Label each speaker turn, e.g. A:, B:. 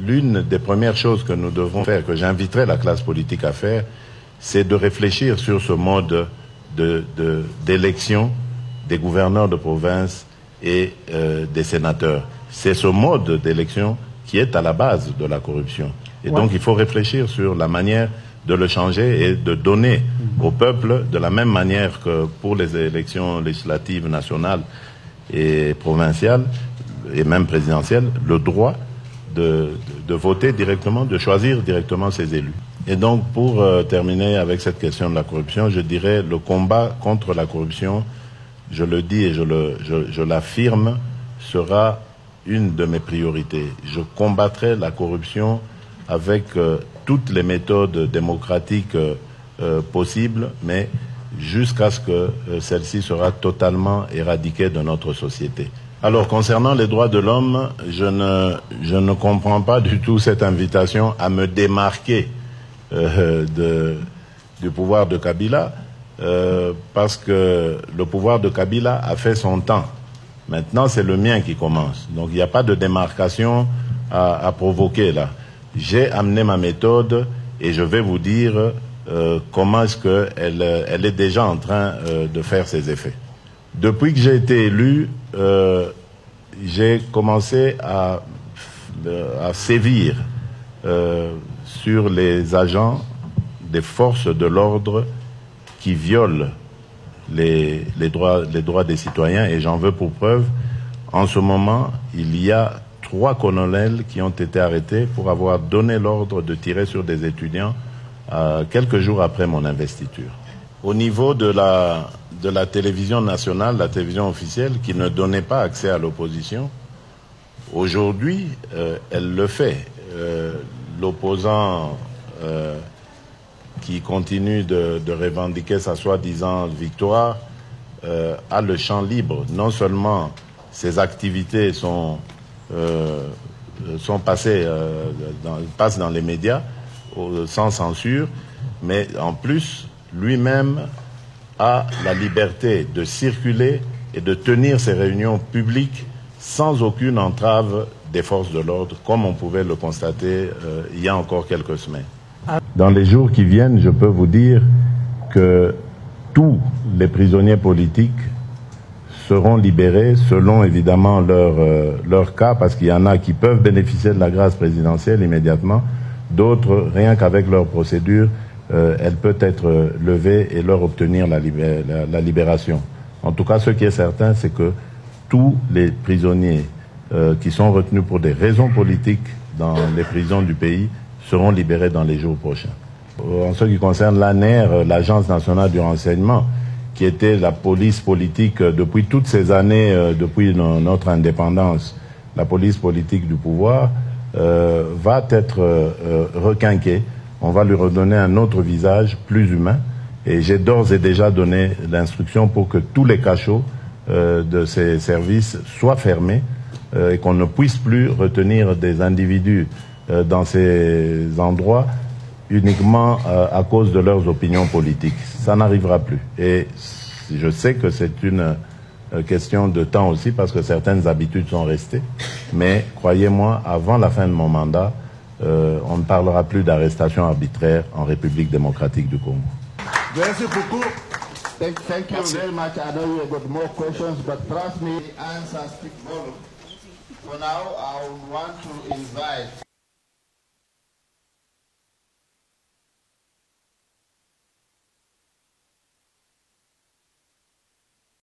A: L'une des premières choses que nous devons faire, que j'inviterai la classe politique à faire, c'est de réfléchir sur ce mode d'élection des gouverneurs de province et des sénateurs. C'est ce mode d'élection qui est à la base de la corruption. Et donc il faut réfléchir sur la manière de le changer et de donner au peuple, de la même manière que pour les élections législatives nationales et provinciales, et même présidentielles, le droit de voter directement, de choisir directement ses élus. Et donc, pour terminer avec cette question de la corruption, je dirais le combat contre la corruption, je le dis et je l'affirme, sera une de mes priorités. Je combattrai la corruption avec toutes les méthodes démocratiques possibles, mais jusqu'à ce que celle-ci sera totalement éradiquée de notre société. Alors, concernant les droits de l'homme, je ne comprends pas du tout cette invitation à me démarquer du pouvoir de Kabila, parce que le pouvoir de Kabila a fait son temps. Maintenant, c'est le mien qui commence. Donc, il n'y a pas de démarcation à provoquer là. J'ai amené ma méthode et je vais vous dire comment est-ce qu'elle est déjà en train de faire ses effets. Depuis que j'ai été élu, j'ai commencé à sévir sur les agents des forces de l'ordre qui violent les droits des citoyens, et j'en veux pour preuve, en ce moment, il y a 3 colonels qui ont été arrêtés pour avoir donné l'ordre de tirer sur des étudiants quelques jours après mon investiture. Au niveau de la télévision nationale, la télévision officielle, qui ne donnait pas accès à l'opposition, aujourd'hui, elle le fait. L'opposant qui continue de revendiquer sa soi-disant victoire a le champ libre. Non seulement ses activités passent dans les médias sans censure, mais en plus, lui-même a la liberté de circuler et de tenir ses réunions publiques sans aucune entrave des forces de l'ordre, comme on pouvait le constater il y a encore quelques semaines. Dans les jours qui viennent, je peux vous dire que tous les prisonniers politiques seront libérés selon évidemment leur cas, parce qu'il y en a qui peuvent bénéficier de la grâce présidentielle immédiatement, d'autres, rien qu'avec leur procédure, elle peut être levée et leur obtenir la libération. En tout cas, ce qui est certain, c'est que tous les prisonniers qui sont retenus pour des raisons politiques dans les prisons du pays seront libérés dans les jours prochains. En ce qui concerne l'ANR, l'Agence nationale du renseignement, qui était la police politique depuis toutes ces années, depuis notre indépendance, la police politique du pouvoir, va être requinquée. On va lui redonner un autre visage plus humain. Et j'ai d'ores et déjà donné l'instruction pour que tous les cachots de ces services soient fermés et qu'on ne puisse plus retenir des individus dans ces endroits uniquement à cause de leurs opinions politiques. Ça n'arrivera plus. Et je sais que c'est une question de temps aussi, parce que certaines habitudes sont restées. Mais croyez-moi, avant la fin de mon mandat, on ne parlera plus d'arrestation arbitraire en République démocratique du Congo.
B: Merci beaucoup. Thank you very much. I know you got more questions, but trust me, the answers speak volume. For now, I want to invite